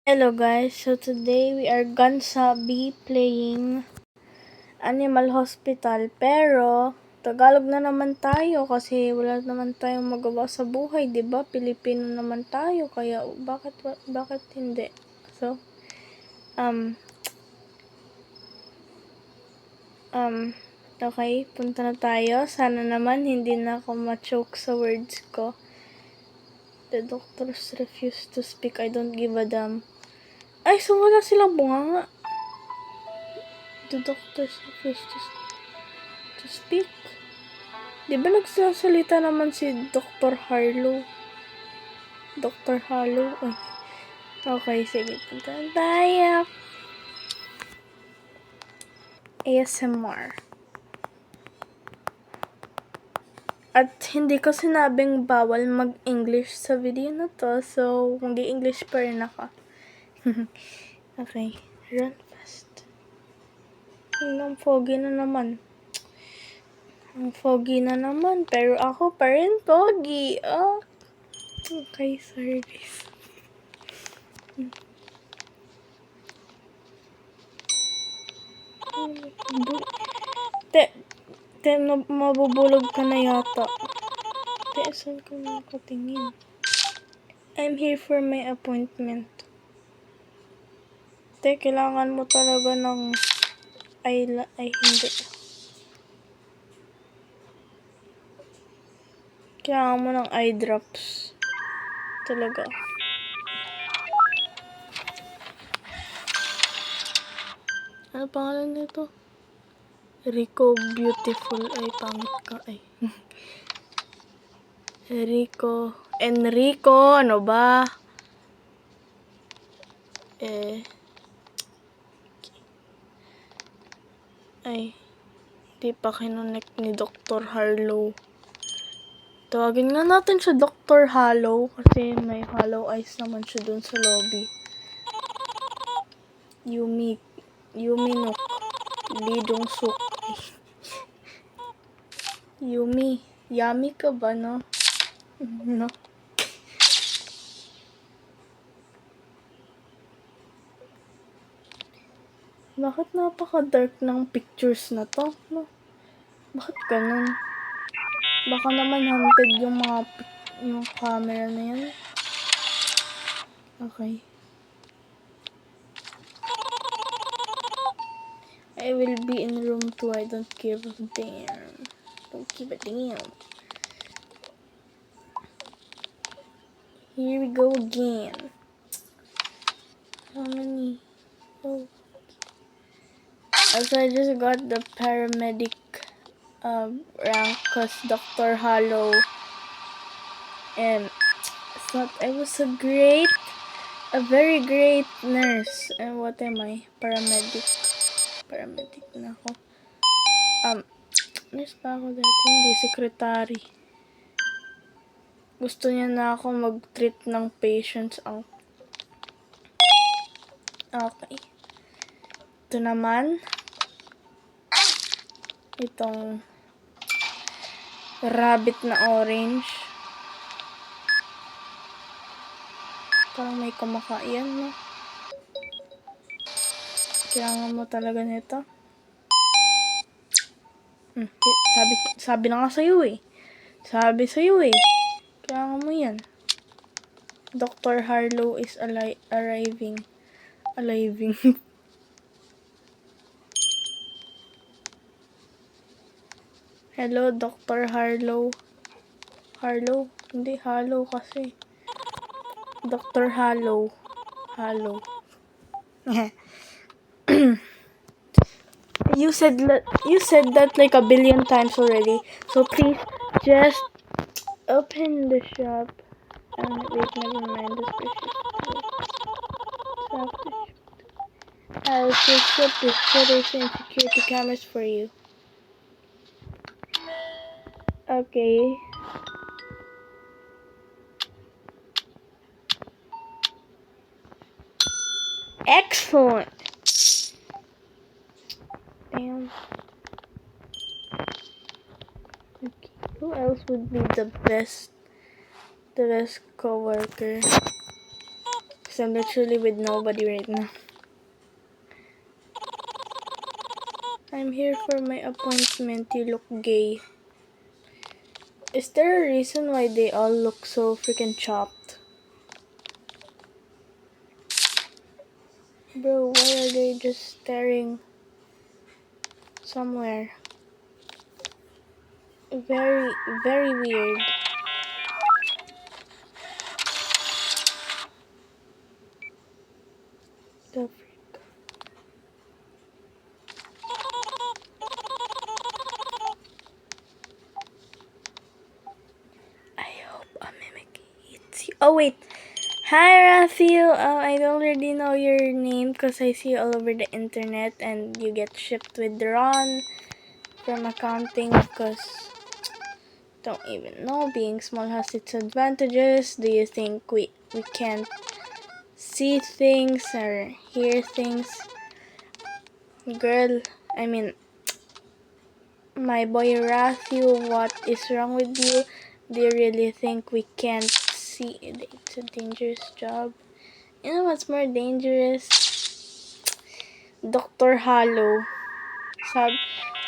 Hello guys, so today we are gonna be playing Animal Hospital, pero Tagalog na naman tayo kasi wala naman tayong magawa sa buhay, 'di ba? Pilipino naman tayo, kaya bakit hindi? So, okay, punta na tayo. Sana naman hindi na ako ma-choke sa words ko. The doctors refuse to speak. I don't give a damn. Ay, so wala silang bunganga. The doctors refuse to speak. Di ba nagsasalita naman si Dr. Harlow? Dr. Harlow? Ay. Okay, sige. Punta na tayo. ASMR. At hindi ko sinabing bawal mag-English sa video na to. So, mag-English pa rin ako. Okay. Run fast. Ang foggy na naman. Ang foggy na naman. Pero ako pa rin foggy. Oh. Okay, sorry guys. Mabubulog ka na yata. Saan ka nakatingin? I'm here for my appointment. Kailangan mo talaga ng ay hindi. Kailangan mo ng eye drops. Talaga. Ano pangalan nito? Rico Beautiful. Ay, pangit ka. Ay. Enrico, ano ba? Ay, di pa kinonek ni Dr. Harlow. Tawagin nga natin siya Dr. Hollow kasi may hollow eyes naman siya dun sa lobby. Yumi Nook. Lee Dong Suk. Yummy ka ba, no? No. Bakit napaka-dark ng pictures na to? No? Bakit ganun? Baka naman haunted yung camera na yan. Okay. I will be in room 2. I don't give a damn. Don't give a damn. Here we go again. How many? Oh. Also, I just got the paramedic rank because Dr. Hollow and thought I was a very great nurse. And what am I? Paramedic na ako. Nurse pa ako dati, hindi secretary. Gusto niya na ako mag-treat ng patients. Okay. Ito naman. Itong rabbit na orange. Parang may kumakain, no? Kailangan mo talaga nito. Sabi na nga sa'yo eh. Kailangan mo yan. Dr. Harlow is arriving. Hello, Dr. Harlow. Harlow? Hindi, Hollow kasi. Dr. Hollow. You said that like a billion times already. So please just open the shop. Wait, never mind. I'll fix up the photos and security cameras for you. Okay. Excellent. Damn. Okay. Who else would be the best coworker? Because I'm literally with nobody right now. I'm here for my appointment. You look gay. Is there a reason why they all look so freaking chopped? Bro, why are they just staring somewhere? Very, very weird. The freak. I hope a mimic hits you. Oh wait. Hi Raphael. I already know your name because I see you all over the internet and you get shipped with Ron from accounting because don't even know being small has its advantages. Do you think we can't see things or hear things? Girl, I mean, my boy Raphael, what is wrong with you? Do you really think we can't see? It's a dangerous job. You know what's more dangerous? Dr. Hollow.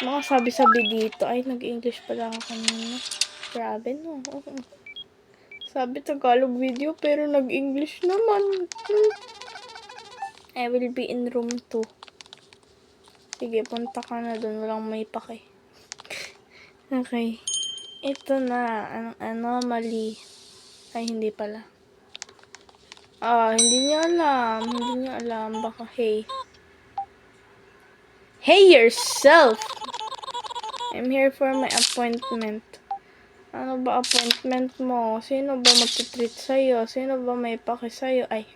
Mga sabi-sabi dito. Ay, nag-English pala ako kanina. Grabe, no? Sabi Tagalog video, pero nag-English naman. I will be in room 2. Sige, punta ka na dun. Walang may pake. Okay. Ito na. Ang anomaly. Ay, hindi pala. Hindi niya alam. Hindi niya alam. Baka, hey. Hey yourself! I'm here for my appointment. Ano ba appointment mo? Sino ba magtitreat sa'yo? Sino ba may pake sa'yo? Ay.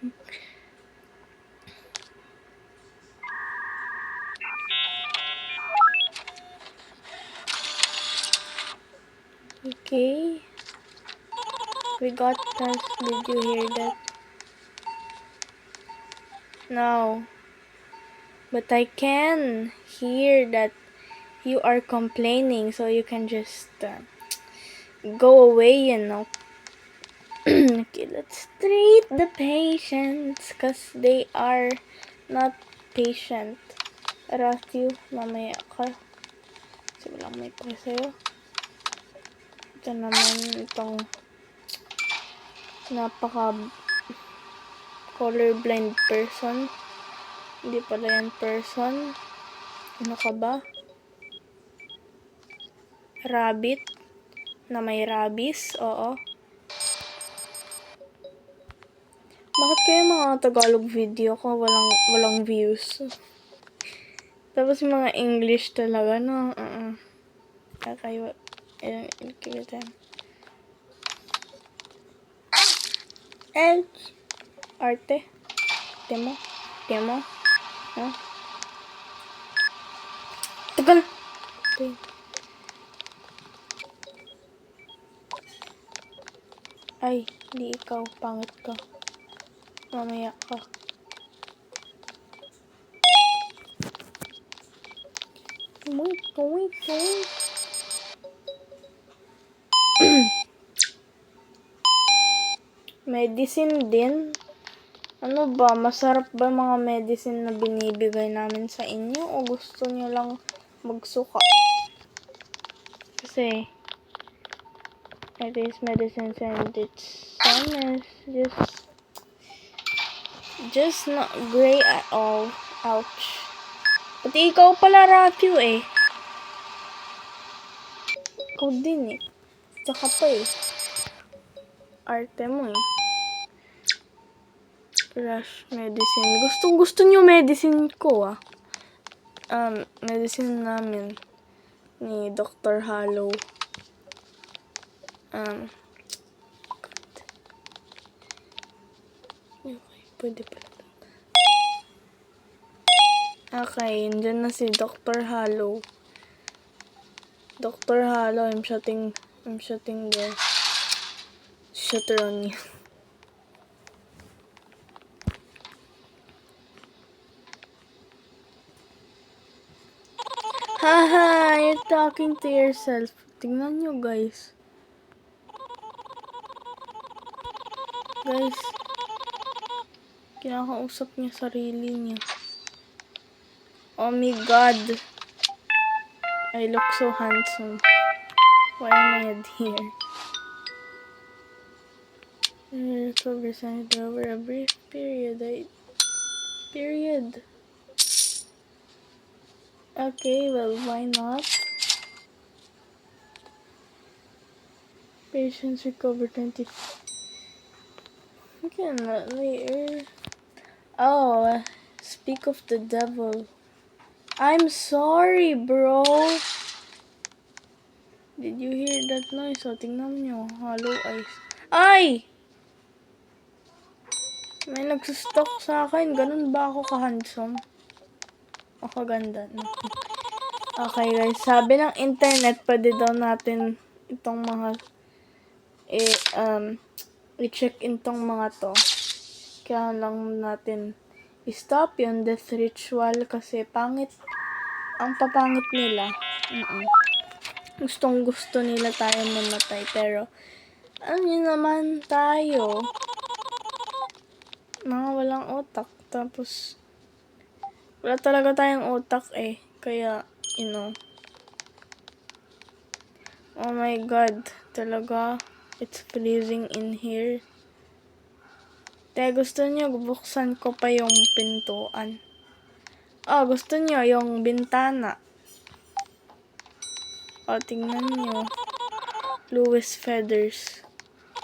Okay. We got that. Did you hear that? No. But I can hear that you are complaining, so you can just go away, you know. Okay, let's treat the patients because they are not patient. Ratio, mamaya ka. Kasi walang may pake sa'yo. Ito naman itong napaka colorblind person. Hindi pala yan person. Ano ka ba? Rabbit na may rabies? Oo. Bakit kaya mga Tagalog video ko walang views? Tapos yung mga English talaga, no? Okay, give it time. Arte. Demo. Huh? Tagal! Okay. Ay, di ikaw. Pangit ka. Mamaya ka. Wait. Medicine din? Ano ba? Masarap ba mga medicine na binibigay namin sa inyo? O gusto nyo lang magsuka? Kasi, it is medicines and it's some is just not great at all. Ouch. Pati ikaw pala, Raphael, eh. Ikaw din, eh. Tsaka pa, eh. Arte mo, eh. Rush medicine. Gusto nyo medicine ko, ah. Medicine namin ni Dr. Hollow. Okay, pwede pala. Okay, andyan na si Dr. Hollow. Dr. Hollow, I'm shutting the shutter on you. Haha, you're talking to yourself. Tingnan nyo, guys. Guys. Kinakausap niya sarili niya. Oh my God. I look so handsome. Why am I here? Recovers over a brief period. Period. Okay, well, why not? Patients recover 20. Okay, not later. Oh, speak of the devil. I'm sorry, bro. Did you hear that noise? O, tingnan nyo. Hollow eyes. Ay! May nagsustalk sa akin. Ganun ba ako ka-handsome? O kaganda? No. Okay, guys. Sabi ng internet, pwede daw natin itong mga i-check itong mga to. Kaya lang natin i-stop yung death ritual kasi pangit. Ang papangit nila. Gustong gusto nila tayo mamatay. Pero, alam niyo naman tayo, mga walang utak. Tapos, wala talaga tayong utak eh. Kaya, oh my God. Talaga, it's freezing in here. Gusto niyo, bubuksan ko pa yung pintuan. Oh, gusto niyo yung bintana. O, tingnan nyo. Louis Feathers.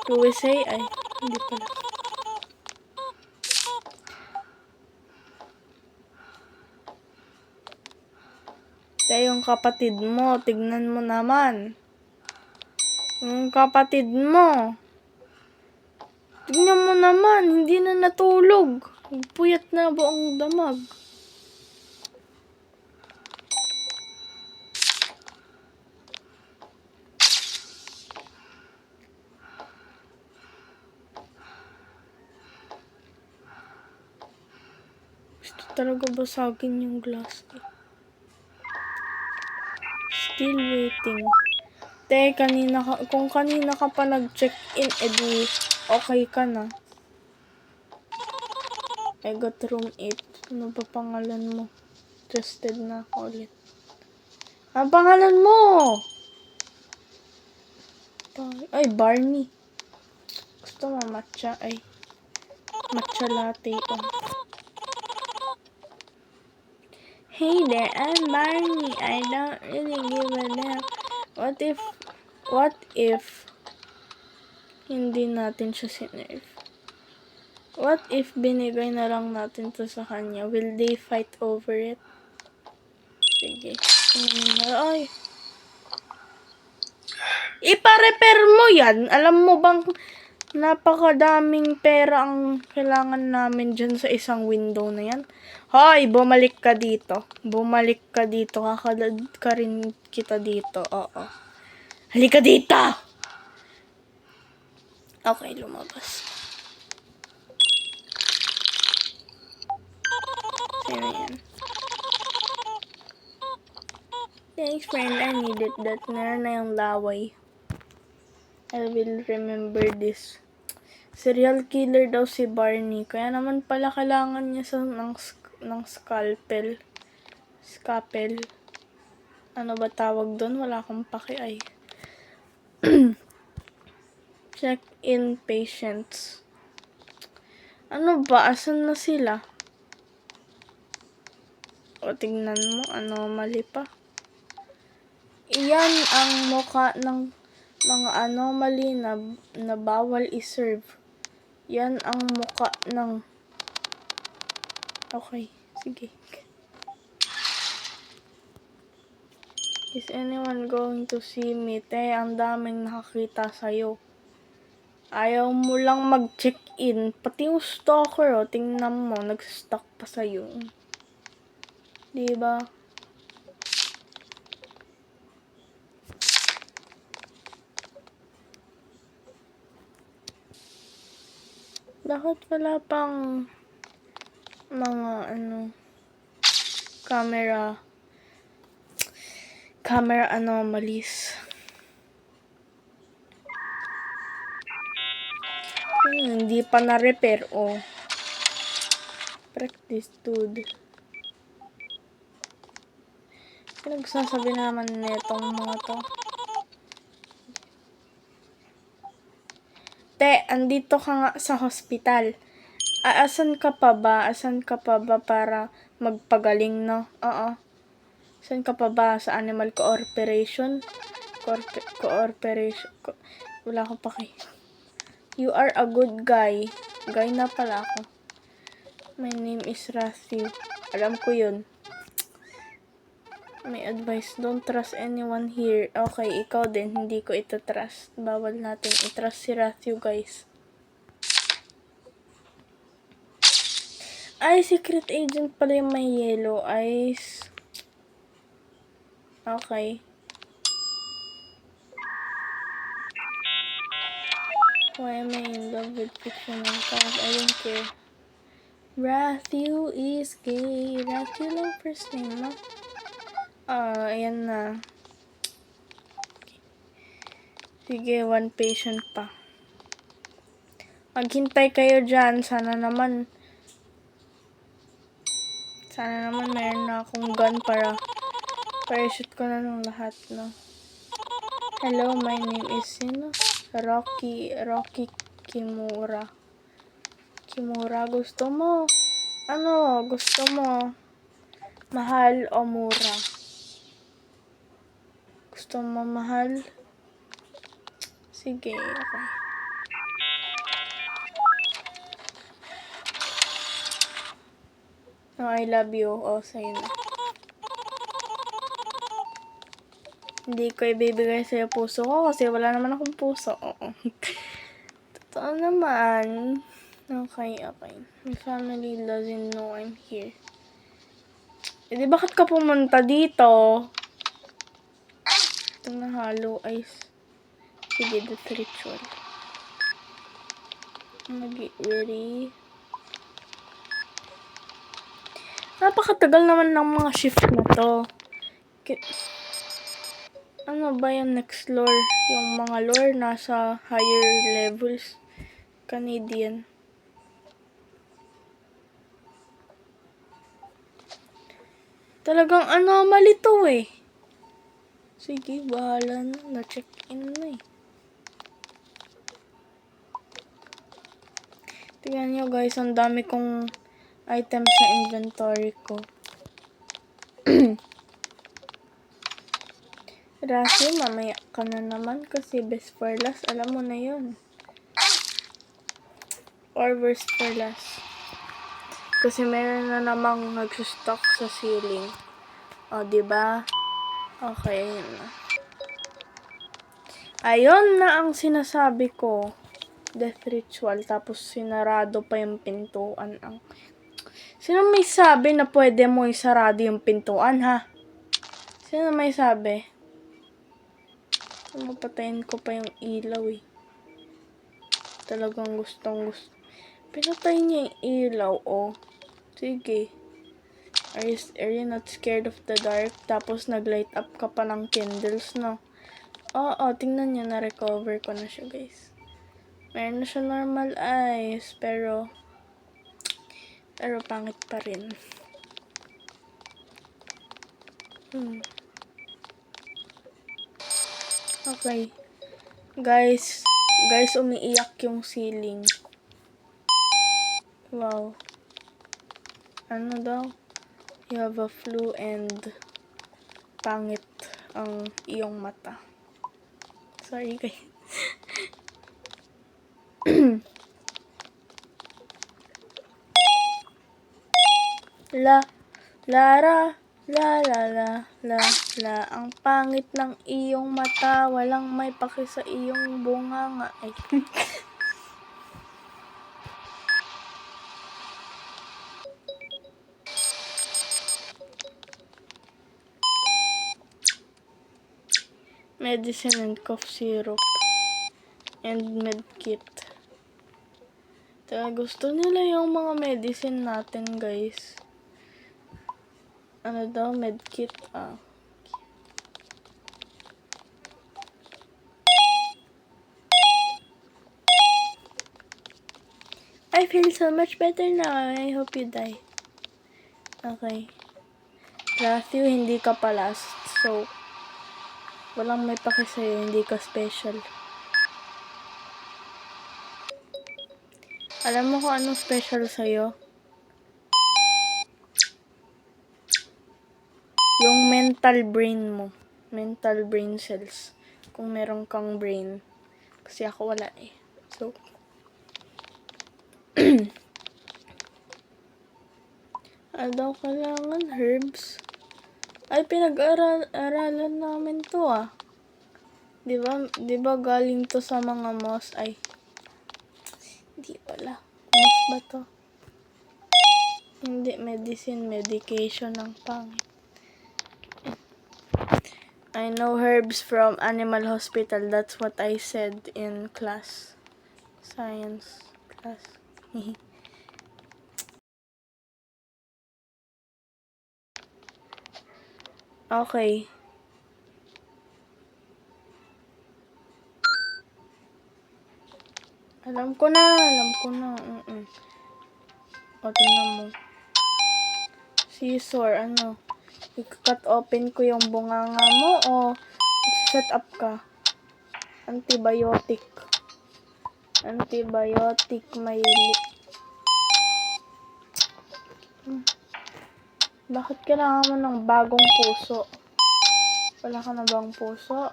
Louis ay, hindi pala. Yung kapatid mo, tignan mo naman. Yung kapatid mo. Tignan mo naman, hindi na natulog. Puyat na buong damag. Gusto talaga basagin yung glass ko. Still waiting. Kung kanina ka pa nag-check-in, edi okay ka na. I got room 8. Ano ba pangalan mo? Interested na ako ulit. Ang pangalan mo? Ay, Barney. Gusto mo matcha? Ay, matcha latte. Hey there, I'm Barney. I don't really give a damn. What if hindi natin siya sinerve? What if binigay na lang natin to sa kanya? Will they fight over it? Sige. Ay. Ipa-repair mo yan. Alam mo bang napakadaming pera ang kailangan namin dyan sa isang window na yan? Hoy, bumalik ka dito. Bumalik ka dito. Kakalad ka rin kita dito. Oo. Halika dito! Okay, lumabas. Sino yan? Thanks, friend. I needed that. Meron na yung laway. I will remember this. Serial killer daw si Barney. Kaya naman pala kailangan niya ng scalpel. Ano ba tawag doon? Wala akong paki ay. Check-in patients. Ano ba? Asan na sila? O, tingnan mo. Anomaly pa. Iyan ang mukha ng mga anomaly na bawal iserve. Yan ang mukha ng... Okay, sige. Is anyone going to see me? Ang daming nakakita sa'yo. Ayaw mo lang mag-check-in. Pati yung stalker, tingnan mo, nag-stalk pa sa'yo. Diba? Bakit wala pang mga camera anomalies? Hindi pa na-repair, respect this dude. Pinagsasabi na naman netong mga to. Te, andito ka nga sa hospital. Asan ka pa ba? Asan ka pa ba para magpagaling, no? Oo. Asan ka pa ba? Sa Animal Cooperation? Wala ko pa kay. You are a good guy. Guy na pala ako. My name is Rathu. Alam ko yun. May advice, don't trust anyone here. Okay, ikaw din, hindi ko ito trust. Bawal natin i-trust si Rathu, guys. Ay, secret agent pala yung may yellow eyes. Okay. Why am I in love with fictional cars? I don't care. Rathu is gay. Rathu lang first name, no? Ayan na. Sige, one patient pa. Maghintay kayo dyan. Sana naman meron na akong gun para shoot ko na ng lahat, no? Hello, my name is Rocky Kimura. Kimura, gusto mo? Ano? Gusto mo? Mahal o mura? Gusto mo mahal? Sige, okay. Oh, I love you. Oh, sa'yo na. Hindi ko ibibigay sa'yo puso ko kasi wala naman akong puso. Oo. Totoo naman. Okay. My family doesn't know I'm here. Di bakit ka pumunta dito? Ito na hollow eyes. Sige, that's ritual. Get ready. Napakatagal naman ng mga shift na to. Ano ba yung next lore? Yung mga lore nasa higher levels. Canadian. Talagang anomaly to eh. Sige, bahala na. Na-check-in na eh. Tingnan nyo guys, ang dami kong items sa inventory ko. Rashi, mamaya ka na naman kasi best for last. Alam mo na yun. Or worst for last. Kasi meron na namang nagsustock sa ceiling. O, diba? Okay, ayun na. Ayun na ang sinasabi ko. Death ritual. Tapos sinarado pa yung pintuan. Sino may sabi na pwede mo isarado yung pintuan, ha? Sino may sabi? Mapatayin ko pa yung ilaw, eh. Talagang gustong gusto. Pinatay niya yung ilaw, oh. Sige. Are you not scared of the dark? Tapos nag-light up ka pa ng candles, no? Oo, tingnan niyo, na-recover ko na siya, guys. Meron na siya normal eyes, pero pangit pa rin. Okay. Guys, umiiyak yung ceiling. Wow. Ano daw? You have a flu and pangit ang iyong mata. Sorry, guys. Ang pangit ng iyong mata, walang may paki sa iyong bunganga. Ay. Medicine and cough syrup and medkit. Gusto nila yung mga medicine natin, guys. Ano daw, medkit? I feel so much better now. I hope you die. Okay. Matthew, hindi ka pa last. So, walang may paki sa'yo. Hindi ka special. Alam mo kung anong special sa'yo? Yung mental brain mo. Mental brain cells. Kung meron kang brain. Kasi ako wala eh. So, daw kailangan herbs. Ay, pinag-aralan namin to ah. Diba galing to sa mga moss? Ay, hindi pala. Moss ba to? Hindi, medication ng pangit. I know herbs from animal hospital. That's what I said in class. Science class. Okay. Alam ko na. O, tingnan mo. Scissor, ano? I-cut open ko yung bunganga mo o set up ka? Antibiotic. May Bakit kailangan mo ng bagong puso? Wala ka na bang puso?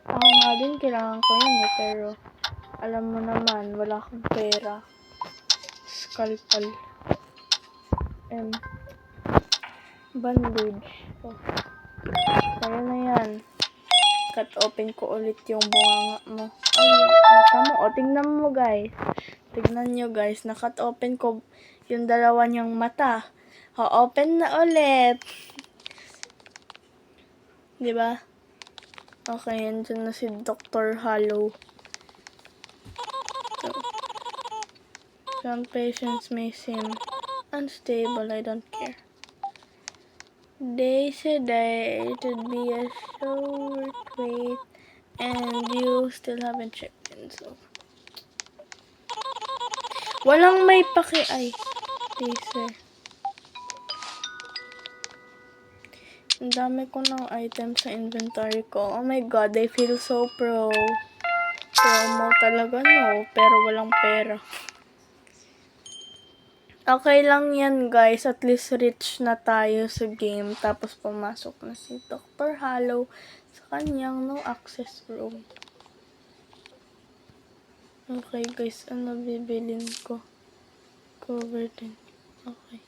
Ako nga din, kailangan ko yun eh, pero alam mo naman, wala akong pera. Scalpel. Bandage. Oh. Kaya na yan. Cut open ko ulit yung bunganga mo. Ay, mata mo. O, tingnan mo guys. Tignan nyo guys. Na-cut open ko yung dalawa niyang mata. O, open na ulit. Diba? Okay, andyan na si Dr. Hollow. So, some patients may seem unstable. I don't care. They said it would be a short wait and you still haven't checked in, so walang may paki ay taser. Ang dami ko ng items sa inventory ko. Oh my god, I feel so pro. Promo talaga no, pero walang pera. Okay lang yan guys, at least rich na tayo sa game. Tapos pumasok na si Dr. Hollow sa kanyang no access room. Okay guys, ano bibilin ko? Cover din. Okay.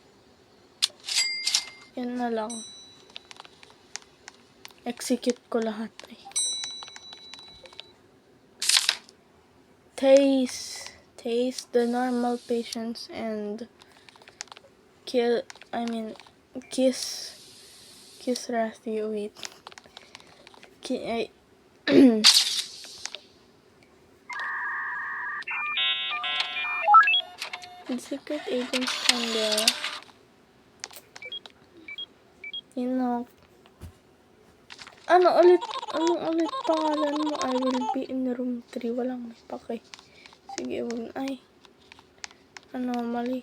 Yan na lang. Execute ko lahat eh. Taste the normal patients and kiss Rathy. Wait. The secret agents kinda, anong ulit pangalan mo? I will be in room 3. Walang may pake. Sige, wag. Ay. Mali.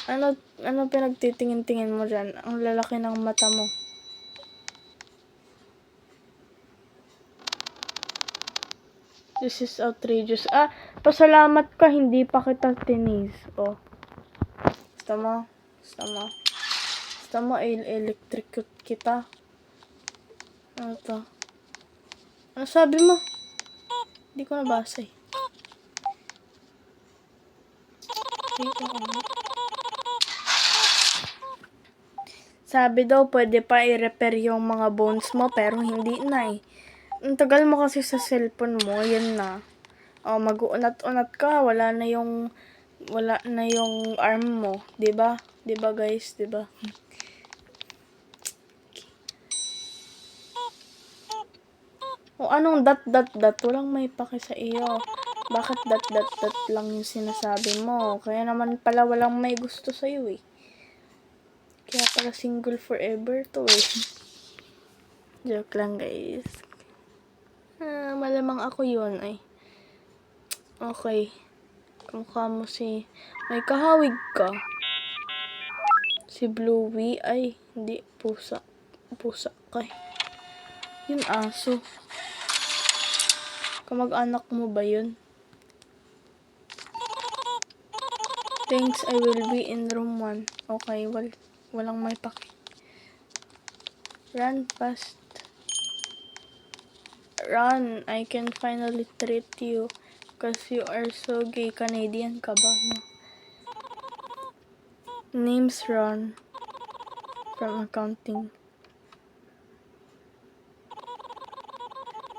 Ano pinagtitingin-tingin mo dyan? Ang lalaki ng mata mo. This is outrageous. Pasalamat ka, hindi pa kita tinis. Oh. Gusto mo, electrocute kita. Ano to? Ano sabi mo? Hindi ko nabasa eh. Sabi daw, pwede pa i-repair yung mga bones mo, pero hindi na eh. Ang tagal mo kasi sa cellphone mo, yan na. Mag-uunat-unat ka, wala na yung arm mo, 'di ba? 'Di ba guys, 'di ba? Anong dot, walang may paki sa iyo. Bakit dot lang yung sinasabi mo? Kaya naman pala walang may gusto sa iyo eh. Kaya pala single forever to eh. Joke lang guys. Malamang ako yun ay. Okay. Kamukha mo may kahawig ka. Si Bluey ay hindi pusa. Pusa kay. Yung aso. Kamag-anak mo ba yun? Thanks, I will be in room 1. Okay, walang may paki. Run fast. Run, I can finally treat you. Cause you are so gay. Canadian ka ba, no? Name's Ron. From accounting.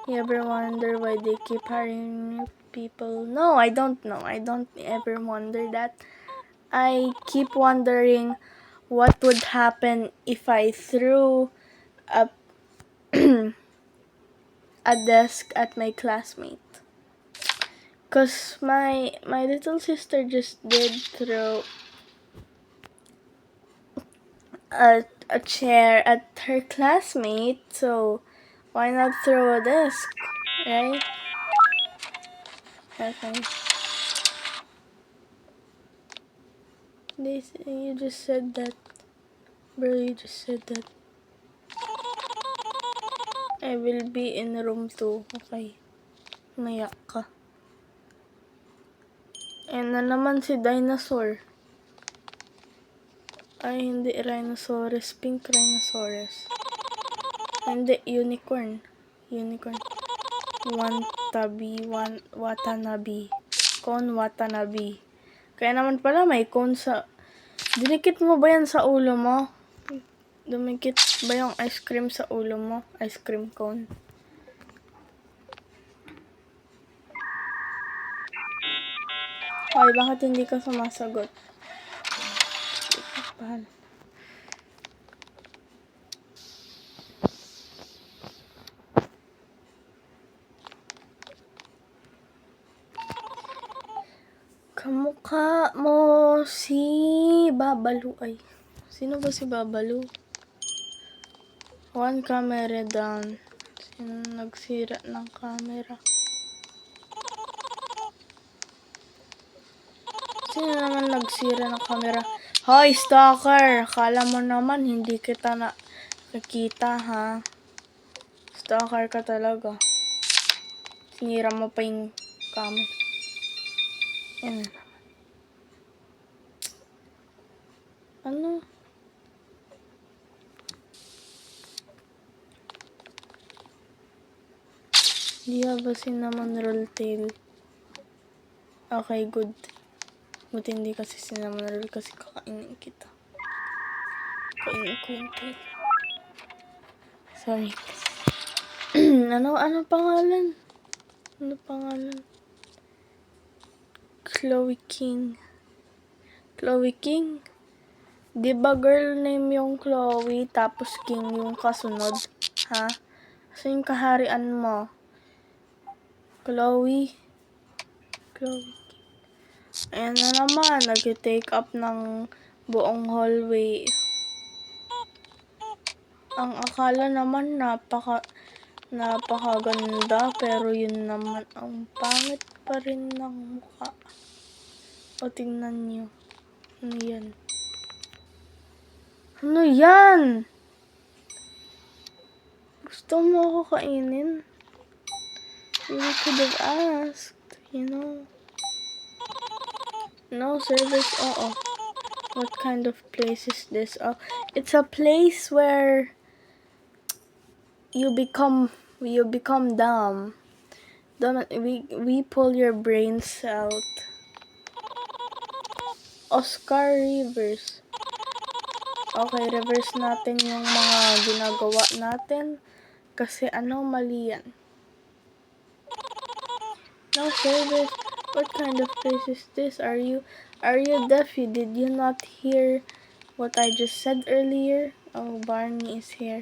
You ever wonder why they keep hiring new people? No, I don't know. I don't ever wonder that. I keep wondering what would happen if I threw a a desk at my classmate. Cause my little sister just did throw a chair at her classmate, so why not throw a desk, right? Okay. You just said that. Bro, you just said that. I will be in room 2. Okay. Maya ka. And na naman si dinosaur. Ay, hindi rhinoceros. Pink rhinoceros. Hindi, unicorn. Unicorn. Watanabe. Cone Watanabe. Kaya naman pala may cone sa... Dinikit mo ba yan sa ulo mo? Dumikit ba yung ice cream sa ulo mo? Ice cream cone. Ay, bakit hindi ka sumasagot? Pahal. Kamukha mo si Babalu. Ay, sino ba si Babalu? One camera down. Sino nagsira ng camera? Sino naman nagsira ng camera? Hoy, stalker! Akala mo naman hindi kita nakikita, ha? Stalker ka talaga. Sinira mo pa yung camera. Yan na naman. Ano? Do you have a cinnamon roll tail? Okay, good. Buti hindi kasi cinnamon roll kasi kakainin kita. Kainin ko yung tail. Sorry. ano pangalan? Ano pangalan? Chloe King. Chloe King? Di ba girl name yung Chloe tapos King yung kasunod? Ha? So yung kaharian mo? Chloe King. Ayan na naman, nag-take up ng buong hallway. Ang akala naman napakaganda, pero yun naman ang pangit pa rin ng mukha. O tingnan nyo. Ano yan? Ano yan? Gusto mo ako kainin? You could have asked, you know. No service. Oo. What kind of place is this? Oh, it's a place where you become dumb. We pull your brains out. Oscar reverse. Okay, reverse natin yung mga ginagawa natin kasi mali yan. No service. What kind of place is this? Are you deaf? Did you not hear what I just said earlier? Oh, Barney is here.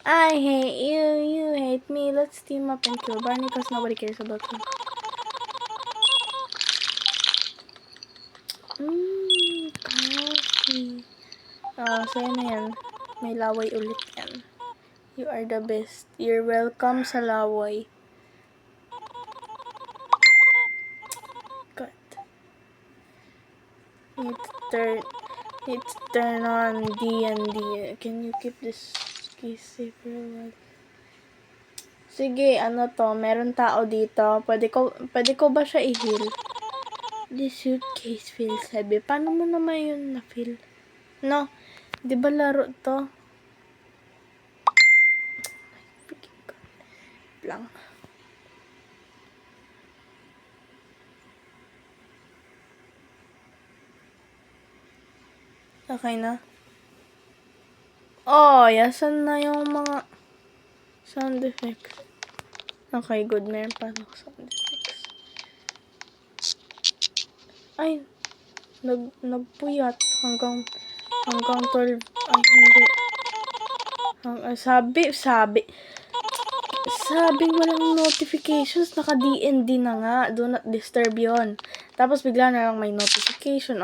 I hate you, you hate me. Let's team up and kill Barney because nobody cares about him. Coffee. Sa'yo na yan. May laway ulit yan. You are the best. You're welcome sa laway. God. Need to turn. It's turn on D&D. Can you keep this case safe for a while? Sige, ano to? Meron tao dito. Pwede ko ba siya i-heal? This suitcase feels heavy. Paano mo naman yun na-feel? No. Di ba laro to? Freaking God. Lang. Okay na? Oh, yasan na yung mga sound effects. Okay, good. Meron pa ako sound effects. Ay, nagpuyat hanggang 12. Ay, hindi. Sabing walang notifications, naka DND na nga. Do not disturb yon. Tapos bigla na lang may notification.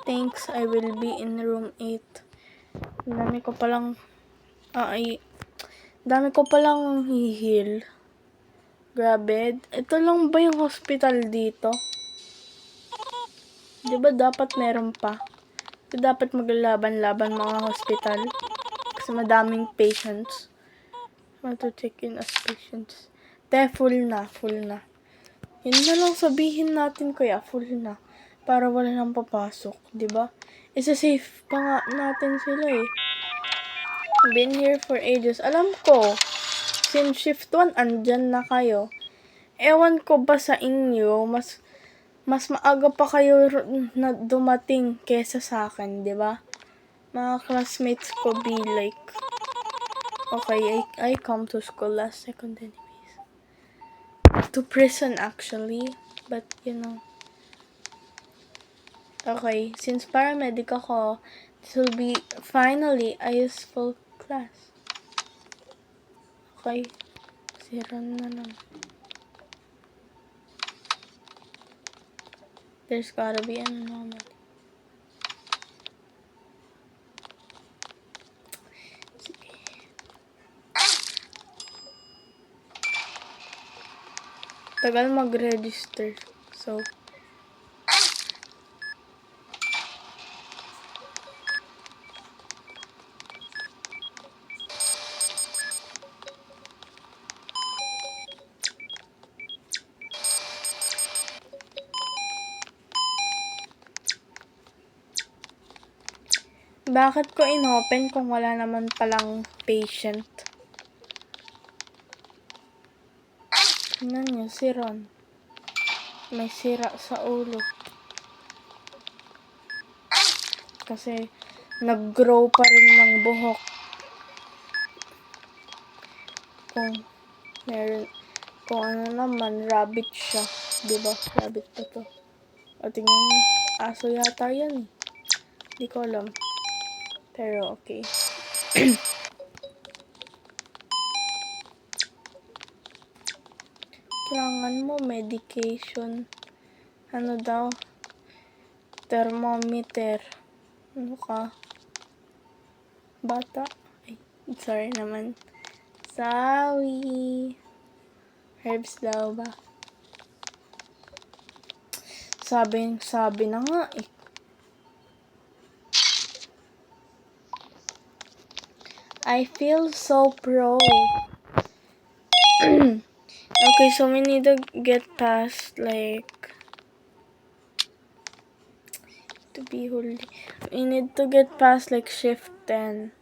Thanks, I will be in room 8. Dami ko palang hihil. Grabe. Ito lang ba yung hospital dito? Diba dapat meron pa? Dapat maglalaban-laban mga hospital. Kasi madaming patients. Want to check in as patients. Full na. Yun na lang sabihin natin kuya, full na. Para wala nang papasok, diba? Isa-safe pa nga natin sila eh. Been here for ages. Alam ko, since shift 1, andyan na kayo. Ewan ko ba sa inyo, mas maaga pa kayo na dumating kesa sa akin, diba? Mga classmates ko be like, okay, I come to school last second anyways. To prison actually, but you know. Okay, since paramedic ako, this will be finally a useful class. Okay, sira na lang. There's gotta be an anomaly. Sige. Tagal mag-register. So, bakit ko inopen kung wala naman palang patient? Tingnan nyo, si Ron. May sira sa ulo. Kasi, nag-grow pa rin ng buhok. Kung ano naman, rabbit siya. Diba? Rabbit pa to. O, tingnan nyo. Aso yata yan eh. Di ko alam. Pero, okay. Kailangan mo medication. Ano daw? Thermometer. Ano ka? Bata? Ay, sorry naman. Sorry. Herbs daw ba? Sabi na nga eh. I feel so pro. Okay, so we need to get past like to be holy. We need to get past like shift 10.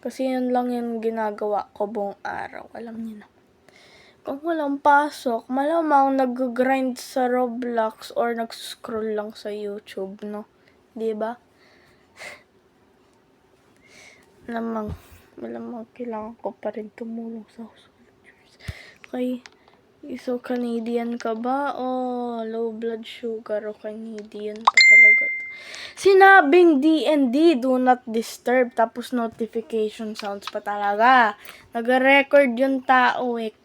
Kasi yun lang yung ginagawa ko buong araw. Alam niyo na. Kung walang pasok, malamang nag-grind sa Roblox or nag-scroll lang sa YouTube, no? Diba? Malamang kailangan ko pa rin tumulong sa soldiers. Okay. So, Canadian ka ba? O low blood sugar o Canadian pa talaga to? Sinabing D&D, do not disturb. Tapos notification sounds pa talaga. Nag-record yung tao eh.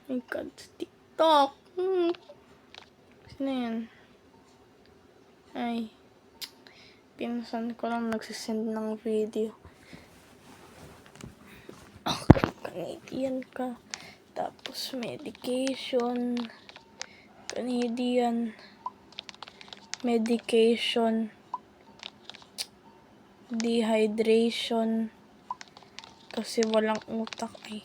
My God, TikTok. Sino yan? Ay. Pinsan ko lang nagsisend ng video. Canadian ka. Tapos medication. Canadian. Medication. Dehydration. Kasi walang utak ay.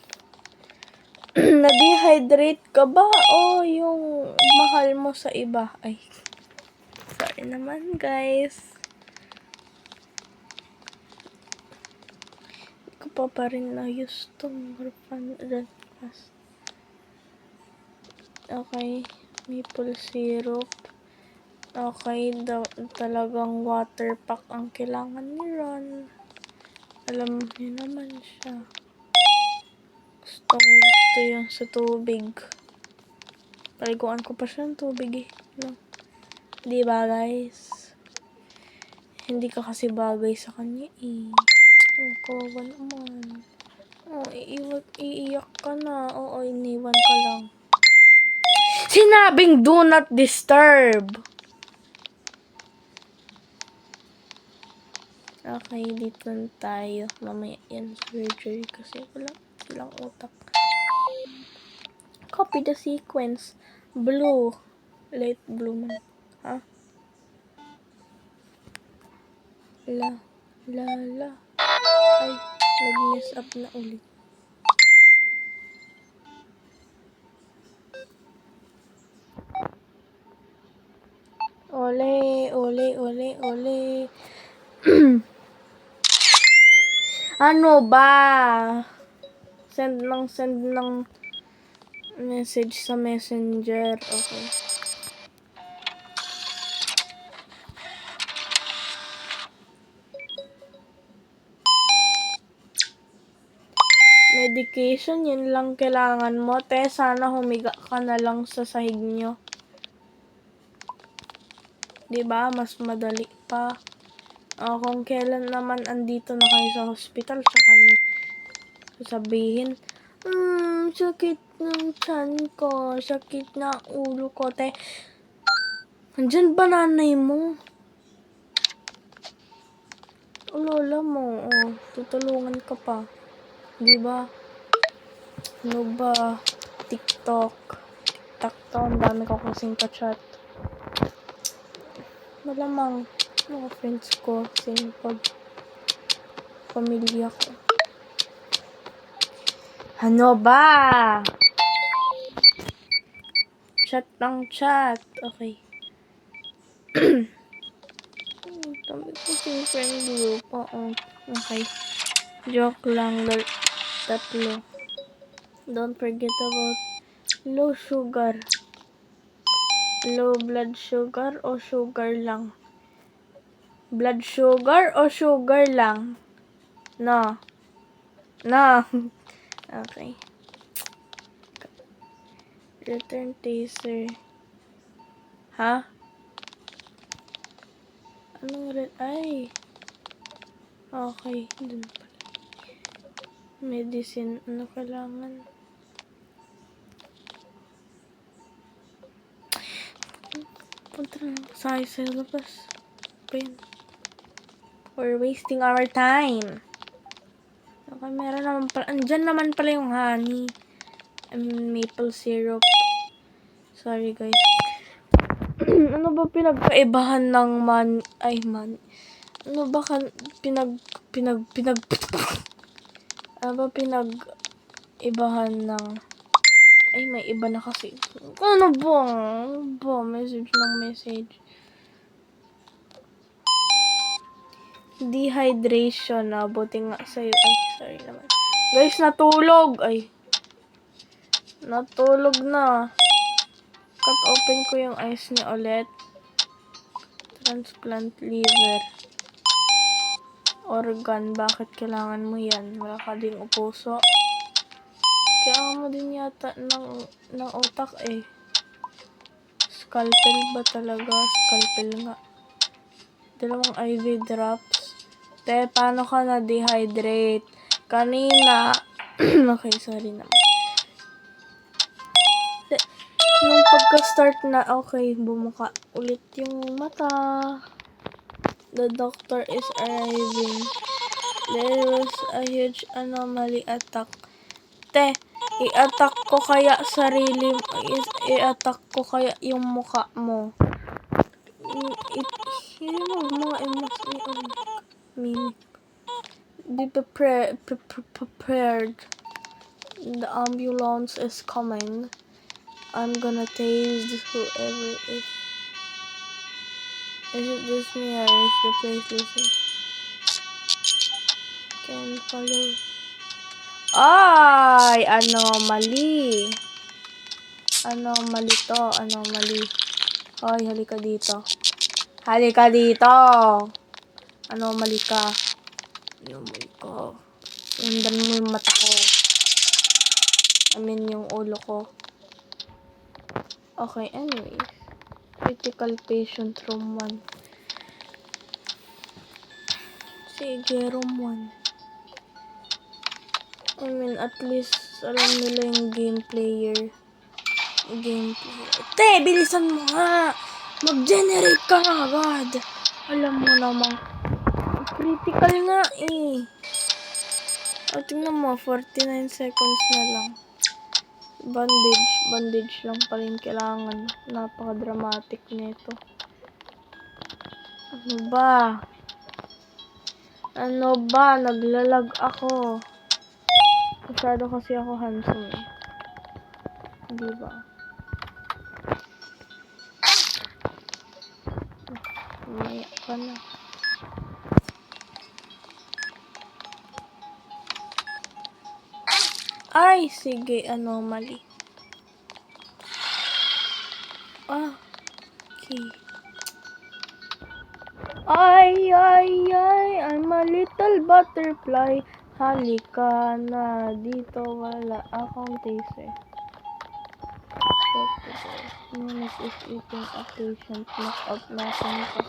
Na-dehydrate ka ba? O yung mahal mo sa iba? Ay. Sorry naman guys. Hindi ko pa rin na-use tong Red Cross. Okay. Maple syrup. Okay. Talagang water pack ang kailangan ni Ron. Alam niyo naman siya. Gusto yan sa tubig. Paliguan ko pa siya ng tubig eh. No? Diba guys? Hindi ka kasi bagay sa kanya eh. Oh, kawawa naman. Oh, iiyak ka na. Oo, iniwan ka lang. Sinabing do not disturb. Okay, dito na tayo. Mamaya yan surgery kasi walang utak. Copy the sequence. Blue. Light blue man. Ha? La. Ay, nag-mess up na ulit. Ole. Ano ba? Send ng message sa messenger. Okay. Medication, yun lang kailangan mo. Te, sana humiga ka na lang sa sahig nyo. Diba? Mas madali pa. Kung kailan naman andito na kayo sa hospital, tsaka nyo sasabihin, sakit ng tiyan ko, sakit na ulo ko, te. Andyan ba nanay mo? O lola mo, tutulungan ka pa. Diba? Ano ba? TikTok to, ang dami ko kasing ka-chat. Malamang mga friends ko, simple. Pamilya ko. Ano ba? Chat ng chat. Okay. Dami ko sing friend group. Okay. Joke lang. Tatlo. Don't forget about low sugar. Low blood sugar o sugar lang? Blood sugar o sugar lang? No. Okay. Return taser. Ha? Anong ay. Okay. Dun pala. Medicine. Ano kailangan? Punta na sa labas. Pain. We're wasting our time. Okay, meron naman pala. Andyan naman pala yung honey. Maple syrup. Sorry guys. Ano ba pinagkaibahan ng ano ba ano ba pinag-ibahan ng may iba na kasi. Ano ba? Message. Dehydration na. Buti nga sa'yo. Ay, sorry naman. Guys, natulog. Natulog na. Cut open ko yung eyes niya ulit. Transplant liver. Organ. Bakit kailangan mo yan? Wala ka ding puso. Kailangan mo din yata ng utak eh. Scalpel ba talaga? Scalpel nga. 2 IV drops. Te, paano ka na-dehydrate? Kanina. Okay, sorry naman. Te, nung pagka-start na, okay, bumuka ulit yung mata. The doctor is arriving. There was a huge anomaly attack. I-attack ko kaya sarili mo. I-attack ko kaya yung mukha mo. Remove mga mimic. Be prepared. The ambulance is coming. I'm gonna tase whoever is. Is it this me or is the place listen? Can follow. Ay! Anomaly. Anomaly to. Anomaly. Hoy, halika dito. Halika dito! Anomaly ka. Anomaly ka. Sundan mo yung mata ko. I mean, yung ulo ko. Okay, anyways. Critical patient room 1. Sige, room 1. I mean, at least alam nila yung game player. Bilisan mo nga! Mag-generate ka na agad! Alam mo namang critical nga eh. O, tingnan mo, 49 seconds na lang. Bandage lang pa rin kailangan. Napaka-dramatic nito. Ano ba? Naglalag ako. Masyado kasi ako handsome eh. Diba? Umaya ka na. Ay, sige, anomaly. Okay. I'm a little butterfly. Halika na dito, wala akong taser. Minus is eating a patient. Knock out natin ito.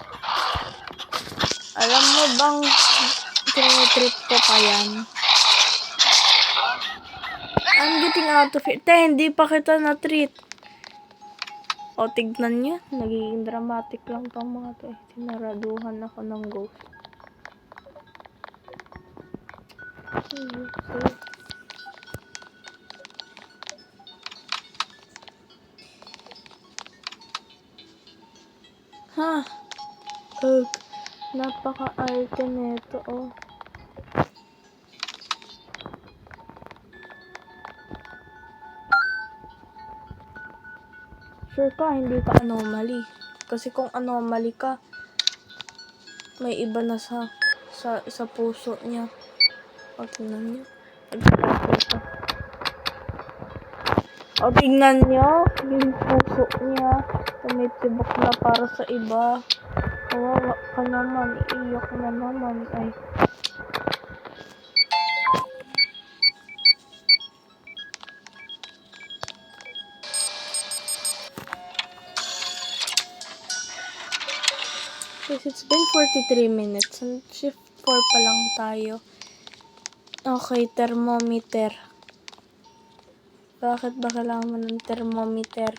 Alam mo bang trip ko pa yan? I'm getting out of it. Hindi pa kita na-treat. O, tignan nyo. Nagiging dramatic lang tong mga to eh. Sinaraduhan ako ng ghost. Napaka-arte neto, oh. Sure ka, hindi ka anomaly. Kasi kung anomaly ka, may iba na sa puso niya. O, tingnan nyo. O, tingnan nyo. Yung puso niya. Tumitibok na para sa iba. Kawawa ka naman. Iiyak na naman. Ay. Guys, it's been 43 minutes. And shift 4 pa lang tayo. Okay, thermometer. Bakit ba kailangan mo ng thermometer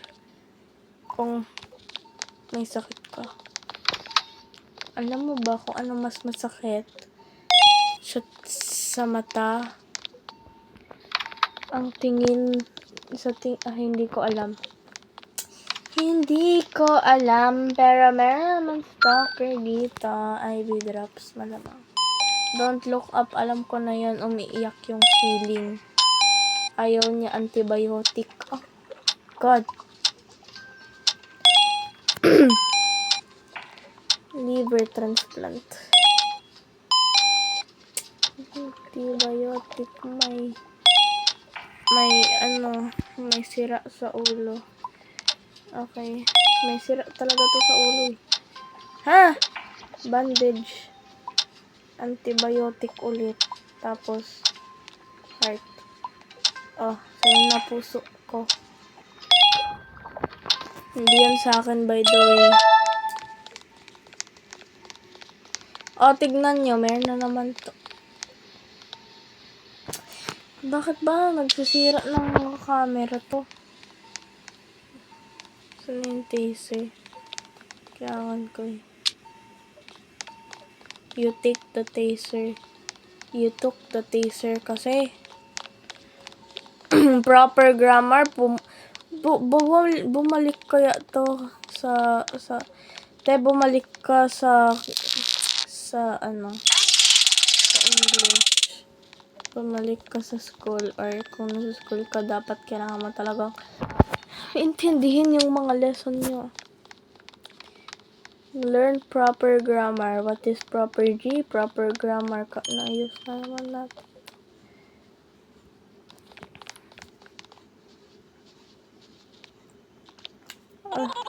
kung may sakit ka? Alam mo ba kung ano mas masakit? Shot sa mata? Ang tingin sa hindi ko alam. Hindi ko alam, pero meron naman stalker dito. IV drops, malamang. Don't look up, alam ko na yun, umiiyak yung ceiling. Ayaw niya antibiotic. Oh, God. Liver transplant. Antibiotic, may sira sa ulo. Okay. May sira talaga to sa ulo eh. Ha? Bandage. Antibiotic ulit. Tapos, heart. Oh, sa'yo na puso ko. Hindi yan sa akin, by the way. Oh, tignan nyo. Meron na naman to. Bakit ba nagsisira ng camera to? Saan yung taser? Kailangan ko eh. You take the taser. You took the taser kasi. Proper grammar. Bumalik kaya to sa bumalik ka sa English. Bumalik ka sa school or kung nasa school ka, dapat kailangan mo talagang intindihin yung mga lesson nyo. Learn proper grammar. What is proper G? Proper grammar. Naayos na naman natin.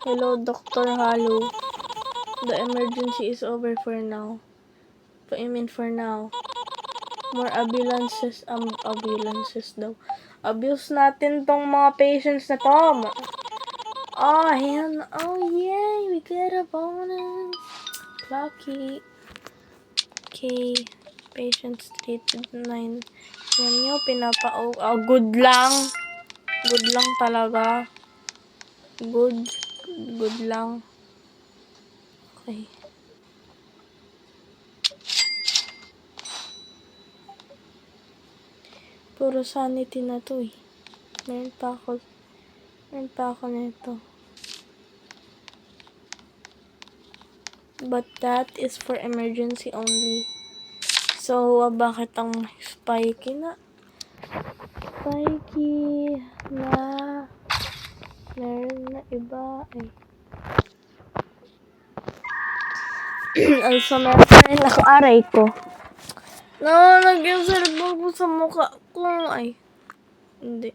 Hello, Dr. Halu. The emergency is over for now. What do you mean for now? More ambulances daw. Abuse natin tong mga patients na to. Oh, yay! We get a bonus. Lucky. Okay. Patients treated 9. Yan nyo, good lang. Good lang talaga. Good lang. Okay. Puro sanity na to eh. Meron pa ako nito. But that is for emergency only. So, bakit ang spiky na? Spiky na meron na iba eh. Also, meron rin ako aray ko. No, nag-insert mo sa mukha ko. Ay, hindi.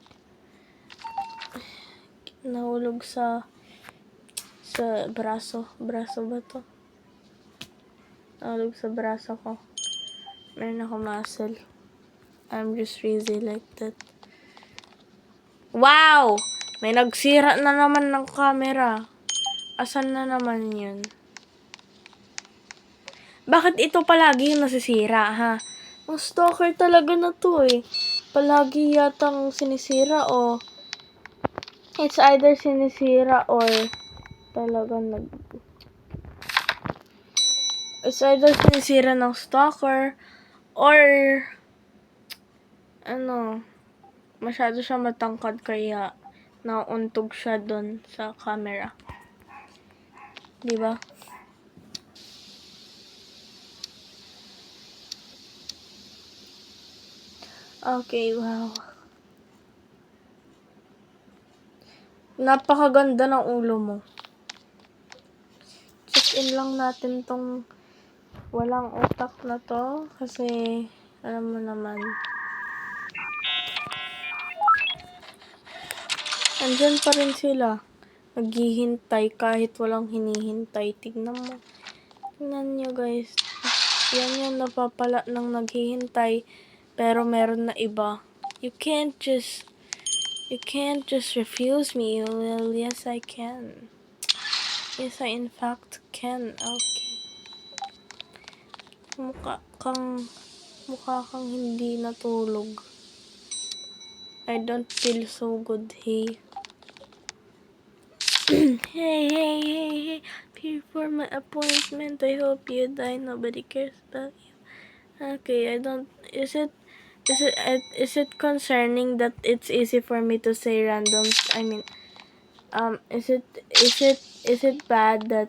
Nahulog sa braso. Braso ba to? Nahulog sa braso ko. Meron ako muscle. I'm just crazy like that. Wow! May nagsira na naman ng camera. Asan na naman yun? Bakit ito palagi yung nasisira, ha? Ang stalker talaga na to eh. Palagi yatang sinisira o it's either sinisira or talagang it's either sinisira ng stalker or masyado siya matangkad kaya nauuntog siya doon sa camera. Diba? Okay, wow. Napakaganda ng ulo mo. Check-in lang natin tong walang utak na to kasi alam mo naman. Andyan pa rin sila. Naghihintay kahit walang hinihintay. Tignan mo. Tignan nyo guys. Yan yung napapala ng naghihintay pero meron na iba. You can't just refuse me. Well, yes I can. Yes I in fact can. Okay. Mukha kang hindi natulog. I don't feel so good, hey. Hey. Here for my appointment. I hope you die. Nobody cares about you. Okay, is it concerning that it's easy for me to say random, is it bad that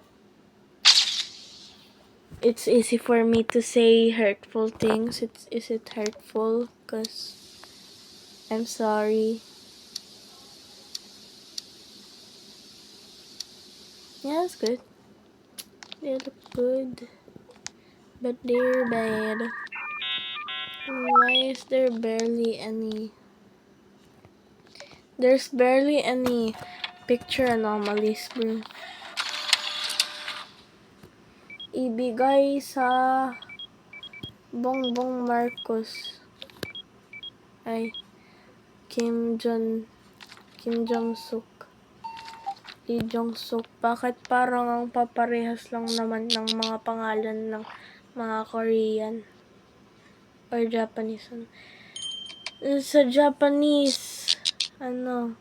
it's easy for me to say hurtful things? Is it hurtful? 'Cause I'm sorry. Yeah, it's good. They look good. But they're bad. Why is there barely any? There's barely any picture anomalies, bro. Ibigay sa Bongbong Marcos. Ay, Kim Jong-suk. Lee Jong-suk. Bakit parang ang paparehas lang naman ng mga pangalan ng mga Korean or Japanese? Sa Japanese, ano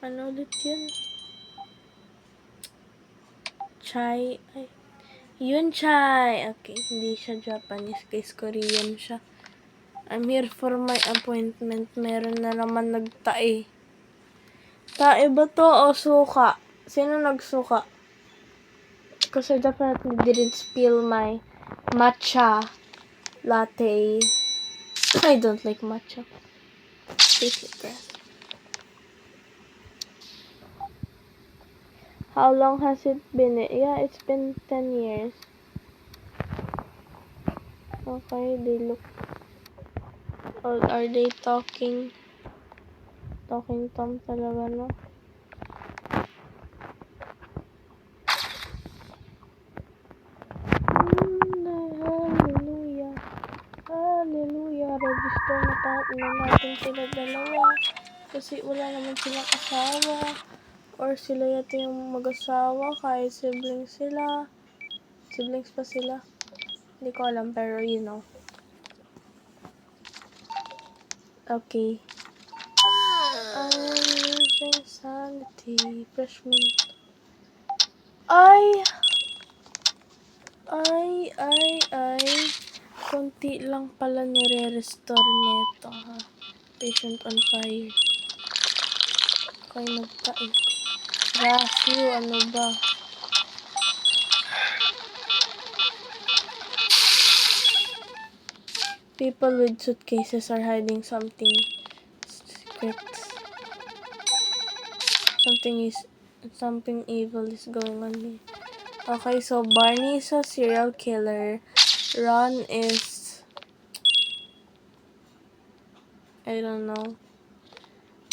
ulit yun? Chai. Ay. Yun chai. Okay, hindi siya Japanese guys. Korean siya. I'm here for my appointment. Meron na naman nagtae. Tae ba to o suka? Sino nagsuka? Because I definitely didn't spill my matcha latte. I don't like matcha. Tastes like grass. How long has it been? Yeah, it's been 10 years. Okay, they look... Oh, are they talking? Talking Tom talaga, no? Hallelujah. Hallelujah. Register na natin sila dalawa. Kasi wala naman silang asawa. Or sila yata yung mag-asawa. Kahit siblings sila. Siblings pa sila. Hindi ko alam, pero you know. Okay. Insanity. Freshman. Ay! Konti lang pala nire-restore nito, ha. Patient on fire. Kaya nagtae. Raffio, ano ba? People with suitcases are hiding something secrets. Something evil is going on here. Okay, so Barney is a serial killer. Ron is... I don't know.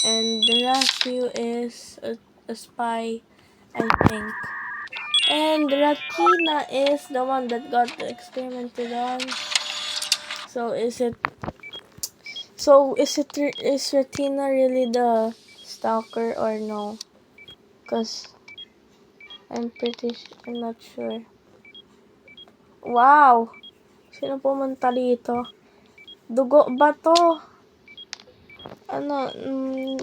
And Raffio is a spy, I think. And Ratina is the one that got experimented on. Is Ratina really the stalker or no? Cause I'm not sure. Wow! Sino pumunta dito? Dugo ba to? Ano,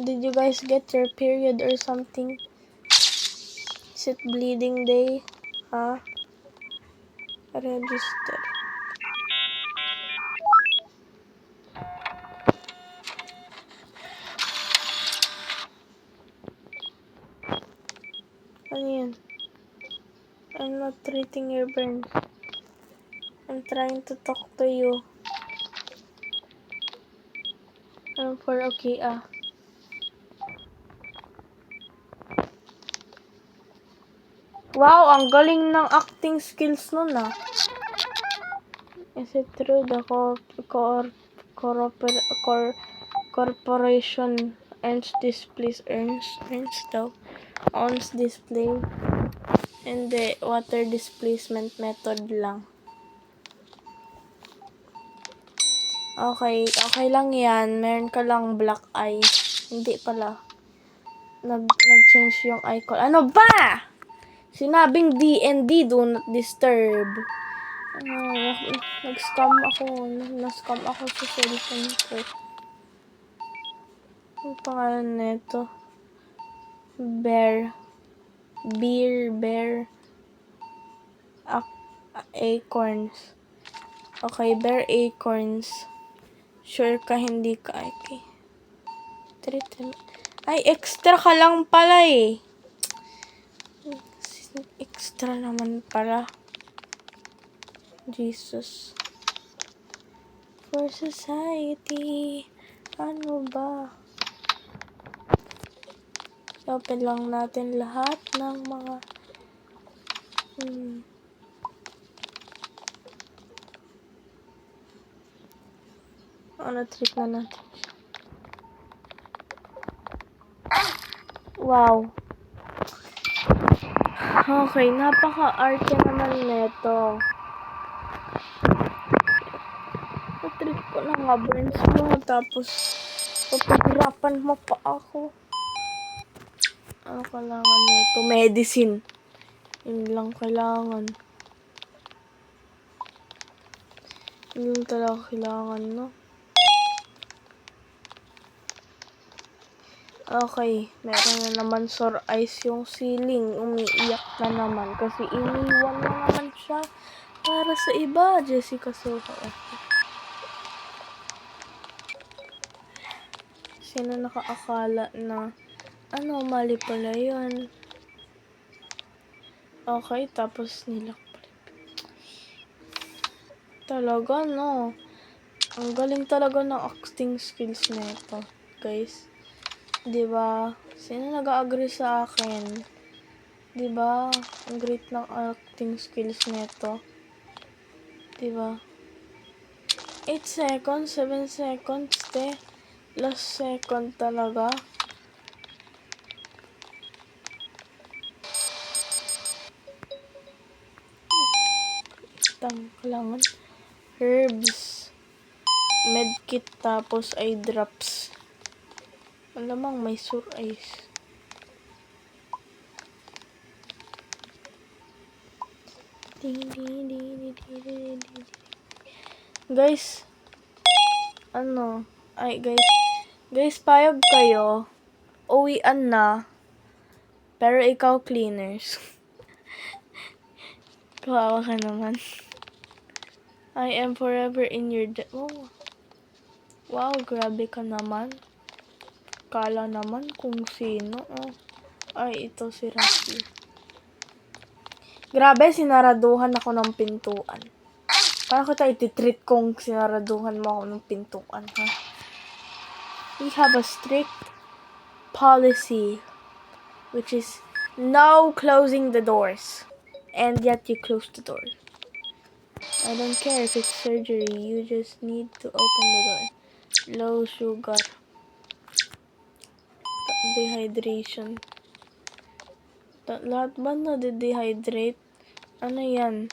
did you guys get your period or something? Is it bleeding day? Huh? Register. Ano yun? I'm not treating your burns. I'm trying to talk to you. Okay, Wow, ang galing ng acting skills nun, ah. Is it true the corporation owns display and the water displacement method lang. Okay lang yan. Meron ka lang black eye. Hindi pala. Nag-change yung icon. Ano ba? Sinabing DND, do not disturb. Nag-scam ako. Na-scam ako sa cellphone ko. Ang pangalan nito? Bear. Acorns. Okay, bear acorns. Sure ka, hindi ka. Okay. Ay, extra ka lang pala eh. Extra naman pala. Jesus. For society. Ano ba? Open lang natin lahat ng mga treat na natin. Wow. Okay, napaka-arte naman neto. Na-treat ko na nga burns mo, tapos papahirapan mo pa ako. Ano kailangan nito? Medicine. Yun lang kailangan. Yun talaga kailangan, no? Okay, meron na naman sore eyes yung ceiling. Umiiyak na naman kasi iniwan na naman siya para sa iba. Jessica Soho. Sino nakaakala na mali pala yun? Okay, tapos nilak pala. Talaga, no? Ang galing talaga ng acting skills nito, guys. Diba? Sino nag-agree sa akin? Diba? Ang great ng acting skills nito. Diba? 8 seconds, 7 seconds, last second talaga. Kailangan herbs, medkit, tapos eye drops. Malamang may sore eyes. Guys, guys, payag kayo, uwian na, pero ikaw cleaners. Kawawa ka naman. I am forever in your oh. Wow, grabe ka naman. Kala naman kung sino. Oh. Ay, ito si Rafi. Grabe, sinaraduhan ako ng pintuan. Paano kita ititreat kung sinaraduhan mo ako ng pintuan, ha? We have a strict policy, which is no closing the doors. And yet you close the door. I don't care if it's surgery, you just need to open the door. Low sugar. Dehydration. Lahat ba na-dehydrate? Ano yan?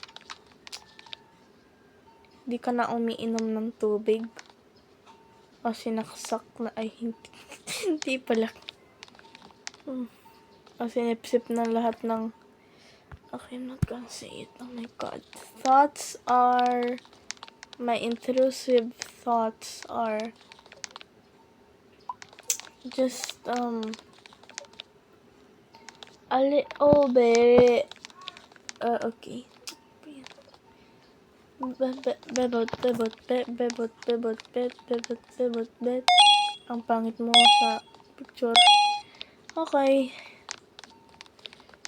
Di ka na umiinom ng tubig? O sinaksak na ay hindi. Hindi pala. O sinipsip na lahat ng... Okay, I'm not gonna say it. Oh my god. My intrusive thoughts are just a little bit okay. Bebot. Ang pangit mo sa picture. Okay.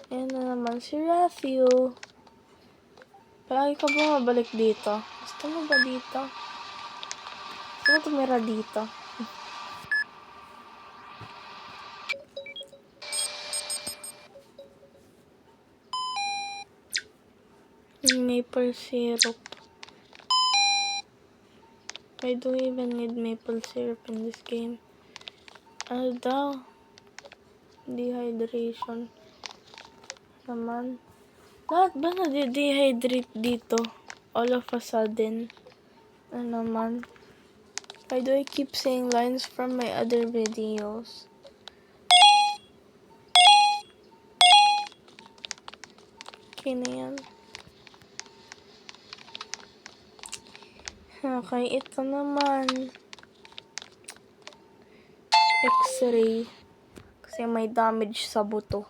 Ayan na naman si Rafael. Palagi ka ba mabalik dito? Gusto mo ba dito? Gusto mo tumira dito? Maple syrup. I don't even need maple syrup in this game. Ano daw? Dehydration. Naman. Lahat ba na-dehydrate dito? All of a sudden. Ano naman? Why do I keep saying lines from my other videos? Okay na yan. Okay, ito naman. X-ray. Kasi may damage sa buto.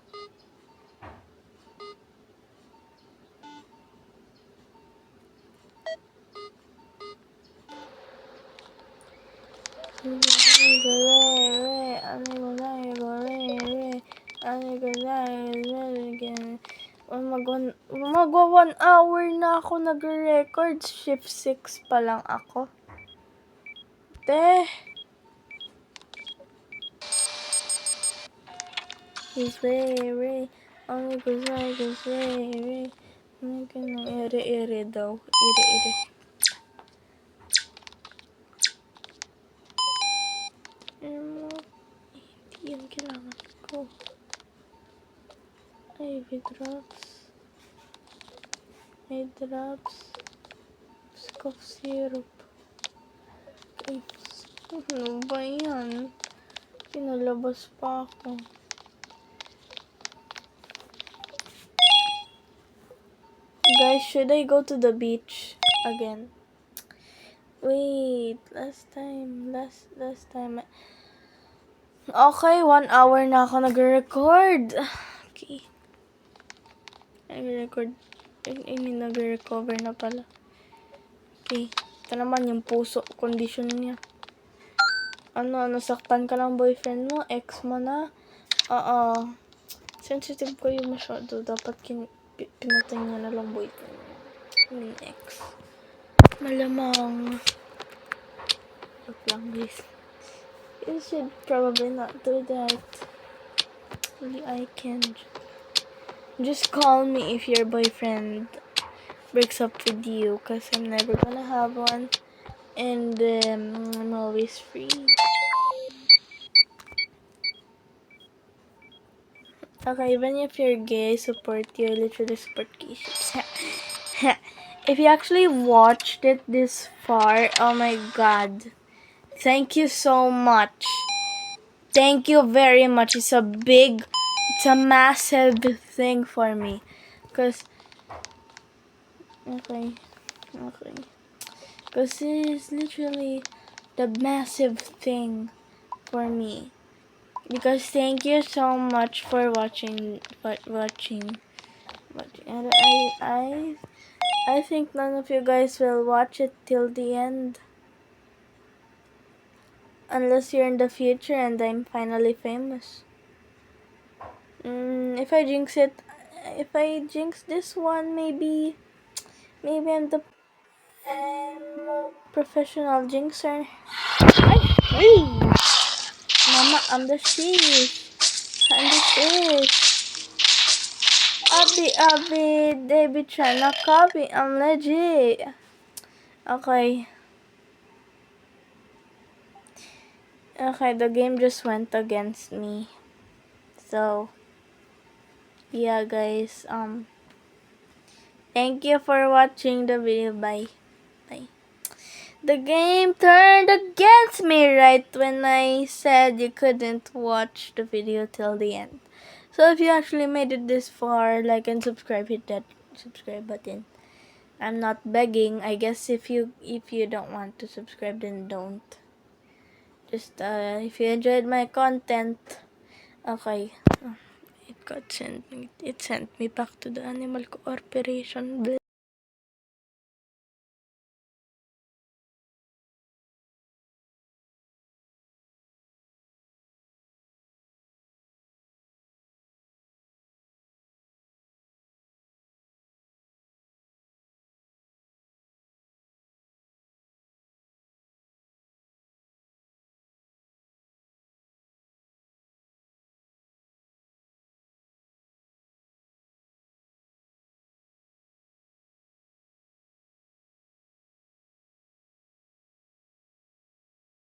Magwa 1 hour na ako nag-record. Shift 6 pa lang ako. He's very, only goes like he's very, ere daw. Ere. Hindi yan kailangan ko. IV drops. Cough syrup. Ay, ano ba yan? Pinalabas pa ako. Guys, should I go to the beach again? Wait, last time. Okay, 1 hour na ako nag-record. Okay. Nag-record. Nag-recover na pala. Okay. Ito naman yung puso condition niya. Nasaktan ka ng boyfriend mo? Ex mo na? Oo. Sensitive ko yung masyado. Dapat pinatay niya na lang boyfriend. Hindi ex. Malamang. Joke lang, guys. You should probably not do that. Only I can. Just call me if your boyfriend breaks up with you, cause I'm never gonna have one, and I'm always free. Okay, even if you're gay, support you. Literally support gay ships. If you actually watched it this far, oh my god, thank you so much. Thank you very much. It's a massive thing for me, cause okay. Because it is literally the massive thing for me. Because thank you so much for watching. And I think none of you guys will watch it till the end. Unless you're in the future and I'm finally famous. If I jinx this one, maybe I'm the professional jinxer. Hey! Mama, I'm the sheesh. I'm the sheesh. Abi, they be trying to copy. I'm legit. Okay. Okay, the game just went against me. So, yeah, guys. Thank you for watching the video. Bye. The game turned against me right when I said you couldn't watch the video till the end. So if you actually made it this far, like and subscribe, hit that subscribe button. I'm not begging. I guess if you don't want to subscribe, then don't. Just if you enjoyed my content, okay. It sent me back to the Animal Corporation.